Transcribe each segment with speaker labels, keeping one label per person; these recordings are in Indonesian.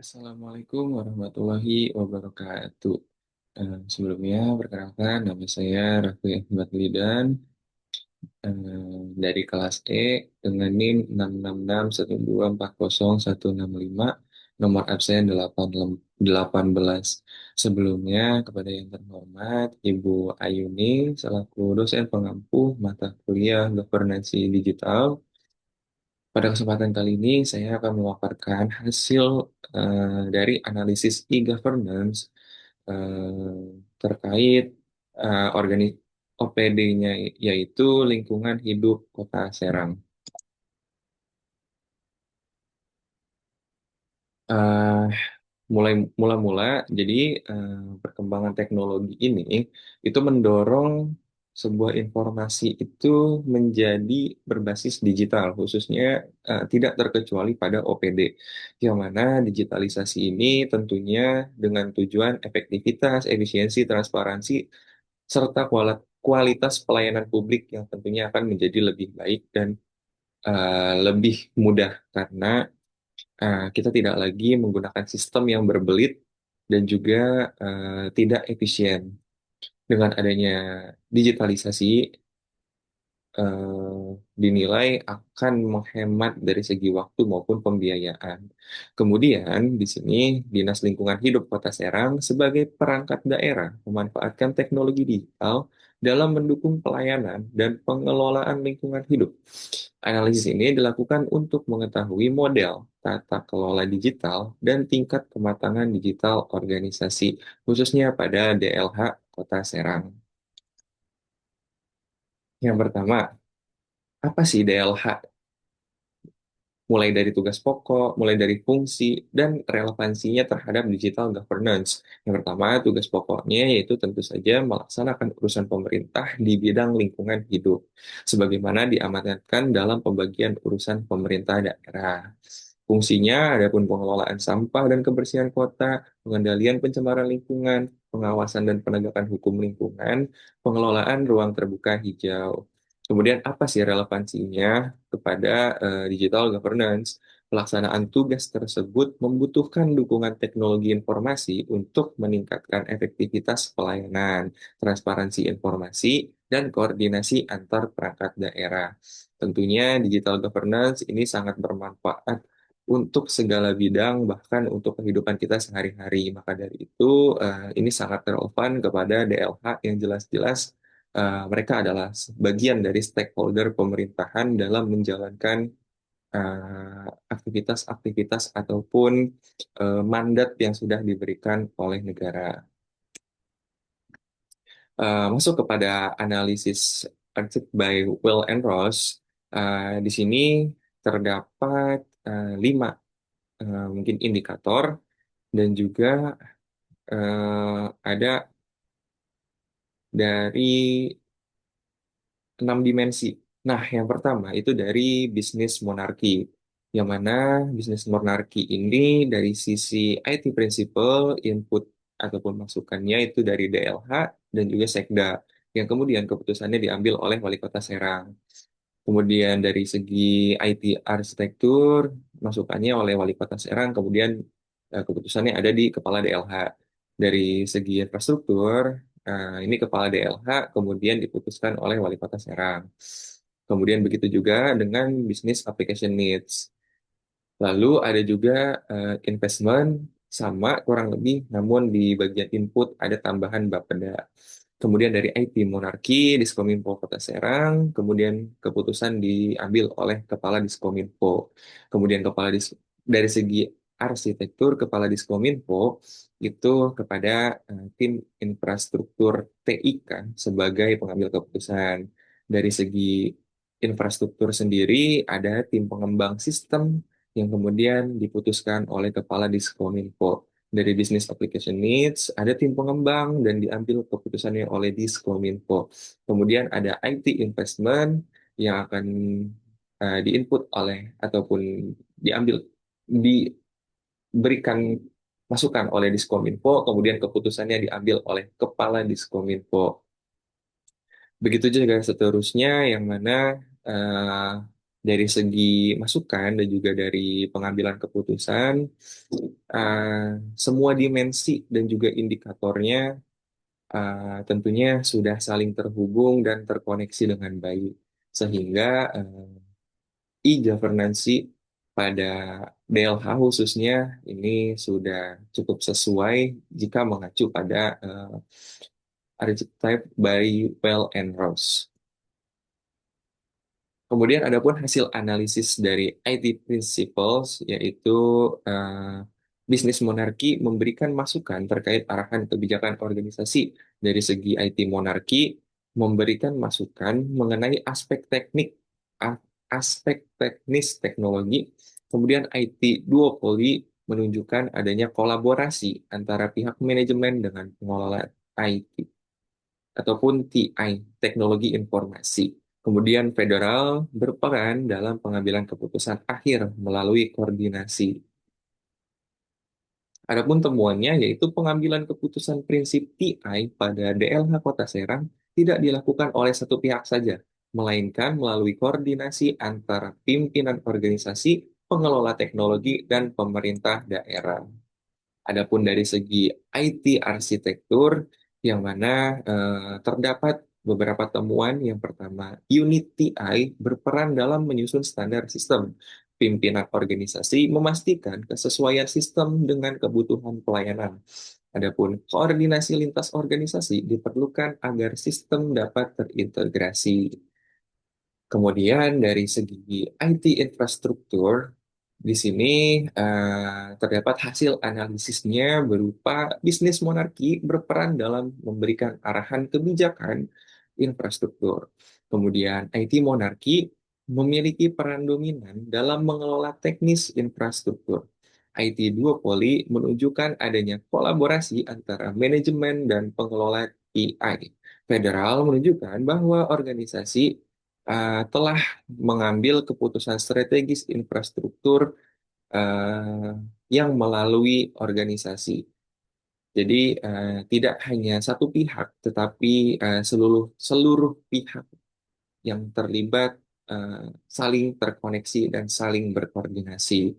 Speaker 1: Assalamualaikum warahmatullahi wabarakatuh. Sebelumnya, perkenalkan nama saya Raffi Ahmad Lidan dari kelas E dengan NIM 6661240 165, nomor absen 18. Sebelumnya, kepada yang terhormat Ibu Ayuni selaku dosen pengampu mata kuliah Governansi Digital. Pada kesempatan kali ini, saya akan memaparkan hasil dari analisis e-governance terkait organi OPD-nya, yaitu lingkungan hidup Kota Serang. Eh, mulai mula-mula, jadi perkembangan teknologi ini itu mendorong sebuah informasi itu menjadi berbasis digital, khususnya tidak terkecuali pada OPD, yang mana digitalisasi ini tentunya dengan tujuan efektivitas, efisiensi, transparansi, serta kualitas pelayanan publik yang tentunya akan menjadi lebih baik dan lebih mudah karena kita tidak lagi menggunakan sistem yang berbelit dan juga tidak efisien. Dengan adanya digitalisasi, dinilai akan menghemat dari segi waktu maupun pembiayaan. Kemudian, di sini Dinas Lingkungan Hidup Kota Serang sebagai perangkat daerah memanfaatkan teknologi digital dalam mendukung pelayanan dan pengelolaan lingkungan hidup. Analisis ini dilakukan untuk mengetahui model tata kelola digital dan tingkat kematangan digital organisasi, khususnya pada DLH Kota Serang. Yang pertama, apa sih DLH? Mulai dari tugas pokok, mulai dari fungsi, dan relevansinya terhadap digital governance. Yang pertama, tugas pokoknya yaitu tentu saja melaksanakan urusan pemerintah di bidang lingkungan hidup, sebagaimana diamanatkan dalam pembagian urusan pemerintah daerah. Fungsinya adapun pengelolaan sampah dan kebersihan kota, pengendalian pencemaran lingkungan, pengawasan dan penegakan hukum lingkungan, pengelolaan ruang terbuka hijau. Kemudian apa sih relevansinya kepada digital governance? Pelaksanaan tugas tersebut membutuhkan dukungan teknologi informasi untuk meningkatkan efektivitas pelayanan, transparansi informasi, dan koordinasi antar perangkat daerah. Tentunya digital governance ini sangat bermanfaat untuk segala bidang, bahkan untuk kehidupan kita sehari-hari. Maka dari itu, ini sangat relevan kepada DLH yang jelas-jelas mereka adalah bagian dari stakeholder pemerintahan dalam menjalankan aktivitas-aktivitas ataupun mandat yang sudah diberikan oleh negara. Masuk kepada analisis Arctic by Will and Ross, di sini terdapat lima mungkin indikator dan juga ada dari 6 dimensi. Nah, yang pertama itu dari bisnis monarki, yang mana bisnis monarki ini dari sisi IT principle, input ataupun masukannya itu dari DLH dan juga Sekda, yang kemudian keputusannya diambil oleh Wali Kota Serang. Kemudian dari segi IT arsitektur, masukannya oleh Wali Kota Serang, kemudian keputusannya ada di Kepala DLH. Dari segi infrastruktur, ini Kepala DLH, kemudian diputuskan oleh Wali Kota Serang. Kemudian begitu juga dengan bisnis application needs. Lalu ada juga investment sama kurang lebih, namun di bagian input ada tambahan Bapeda. Kemudian dari IT Monarki, Diskominfo Kota Serang, kemudian keputusan diambil oleh Kepala Diskominfo. Kemudian dari segi arsitektur Kepala Diskominfo itu kepada tim infrastruktur TI kan sebagai pengambil keputusan. Dari segi infrastruktur sendiri ada tim pengembang sistem yang kemudian diputuskan oleh Kepala Diskominfo. Dari Business Application Needs, ada tim pengembang dan diambil keputusannya oleh Diskominfo. Kemudian ada IT Investment yang akan diinput oleh ataupun diambil, diberikan masukan oleh Diskominfo, kemudian keputusannya diambil oleh Kepala Diskominfo. Begitu juga seterusnya yang mana eh, dari segi masukan dan juga dari pengambilan keputusan, semua dimensi dan juga indikatornya tentunya sudah saling terhubung dan terkoneksi dengan baik, sehingga e-governance pada DLH khususnya ini sudah cukup sesuai jika mengacu pada archetype by Bell and Ross. Kemudian adapun hasil analisis dari IT Principles, yaitu eh, bisnis monarki memberikan masukan terkait arahan kebijakan organisasi dari segi IT monarki, memberikan masukan mengenai a- aspek teknis teknologi, kemudian IT duopoly menunjukkan adanya kolaborasi antara pihak manajemen dengan pengelola IT ataupun TI, teknologi informasi. Kemudian federal berperan dalam pengambilan keputusan akhir melalui koordinasi. Adapun temuannya yaitu pengambilan keputusan prinsip TI pada DLH Kota Serang tidak dilakukan oleh satu pihak saja, melainkan melalui koordinasi antara pimpinan organisasi, pengelola teknologi, dan pemerintah daerah. Adapun dari segi IT arsitektur, yang mana terdapat beberapa temuan. Yang pertama, unit TI berperan dalam menyusun standar sistem. Pimpinan organisasi memastikan kesesuaian sistem dengan kebutuhan pelayanan. Adapun koordinasi lintas organisasi diperlukan agar sistem dapat terintegrasi. Kemudian dari segi IT infrastruktur, di sini terdapat hasil analisisnya berupa bisnis monarki berperan dalam memberikan arahan kebijakan infrastruktur. Kemudian IT monarki memiliki peran dominan dalam mengelola teknis infrastruktur. IT duopoly menunjukkan adanya kolaborasi antara manajemen dan pengelola AI. Federal menunjukkan bahwa organisasi telah mengambil keputusan strategis infrastruktur eh, yang melalui organisasi. Jadi tidak hanya satu pihak, tetapi seluruh seluruh pihak yang terlibat saling terkoneksi dan saling berkoordinasi.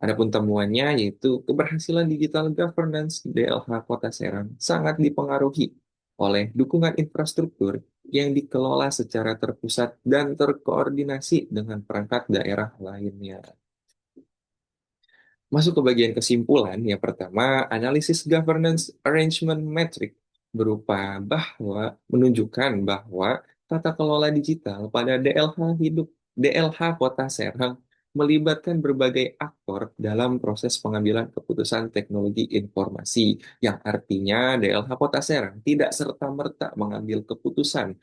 Speaker 1: Adapun temuannya yaitu keberhasilan digital governance DLH Kota Serang sangat dipengaruhi oleh dukungan infrastruktur yang dikelola secara terpusat dan terkoordinasi dengan perangkat daerah lainnya. Masuk ke bagian kesimpulan, yang pertama, analisis governance arrangement metric berupa bahwa menunjukkan bahwa tata kelola digital pada DLH Kota Serang melibatkan berbagai aktor dalam proses pengambilan keputusan teknologi informasi, yang artinya DLH Kota Serang tidak serta-merta mengambil keputusan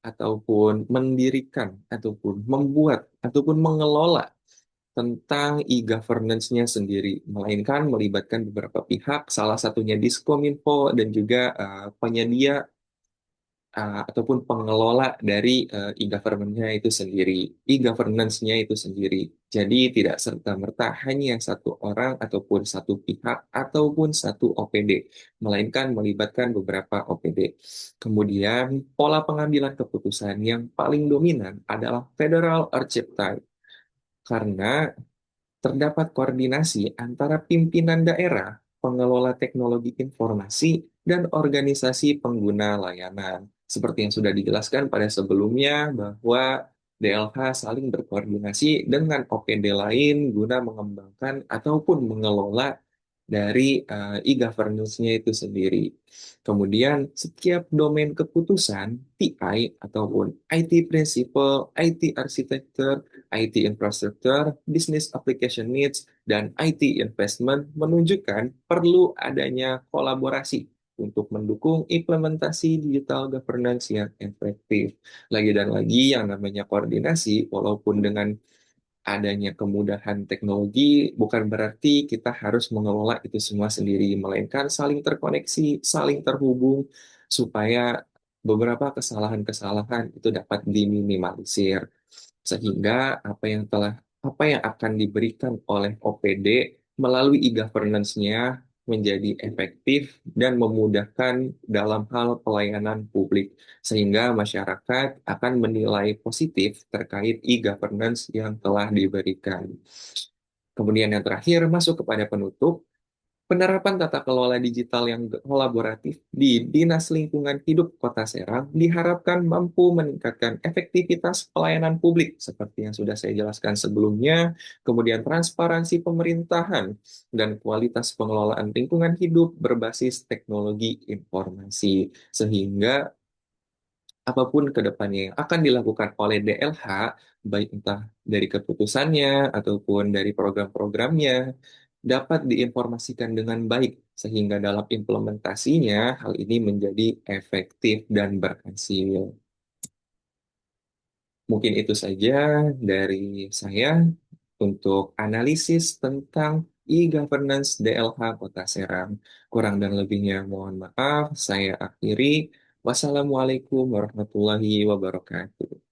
Speaker 1: ataupun mendirikan ataupun membuat ataupun mengelola tentang e-governance-nya sendiri, melainkan melibatkan beberapa pihak, salah satunya Diskominfo dan juga penyedia ataupun pengelola dari e-government-nya itu sendiri, e-governance-nya itu sendiri. Jadi tidak serta-merta hanya satu orang ataupun satu pihak ataupun satu OPD, melainkan melibatkan beberapa OPD. Kemudian pola pengambilan keputusan yang paling dominan adalah federal archetype karena terdapat koordinasi antara pimpinan daerah, pengelola teknologi informasi, dan organisasi pengguna layanan. Seperti yang sudah dijelaskan pada sebelumnya bahwa DLH saling berkoordinasi dengan OPD lain guna mengembangkan ataupun mengelola dari e-governance-nya itu sendiri. Kemudian, setiap domain keputusan, TI ataupun IT Principle, IT Architecture, IT Infrastructure, Business Application Needs, dan IT Investment menunjukkan perlu adanya kolaborasi untuk mendukung implementasi digital governance yang efektif. Lagi dan lagi, yang namanya koordinasi, walaupun dengan adanya kemudahan teknologi bukan berarti kita harus mengelola itu semua sendiri, melainkan saling terkoneksi, saling terhubung supaya beberapa kesalahan-kesalahan itu dapat diminimalisir sehingga apa yang akan diberikan oleh OPD melalui e-governance-nya menjadi efektif dan memudahkan dalam hal pelayanan publik, sehingga masyarakat akan menilai positif terkait e-governance yang telah diberikan. Kemudian yang terakhir, masuk kepada penutup. Penerapan tata kelola digital yang kolaboratif di Dinas Lingkungan Hidup Kota Serang diharapkan mampu meningkatkan efektivitas pelayanan publik seperti yang sudah saya jelaskan sebelumnya, kemudian transparansi pemerintahan dan kualitas pengelolaan lingkungan hidup berbasis teknologi informasi, sehingga apapun ke depannya yang akan dilakukan oleh DLH, baik entah dari keputusannya ataupun dari program-programnya, dapat diinformasikan dengan baik, sehingga dalam implementasinya hal ini menjadi efektif dan berhasil. Mungkin itu saja dari saya untuk analisis tentang e-governance DLH Kota Serang. Kurang dan lebihnya mohon maaf, saya akhiri. Wassalamualaikum warahmatullahi wabarakatuh.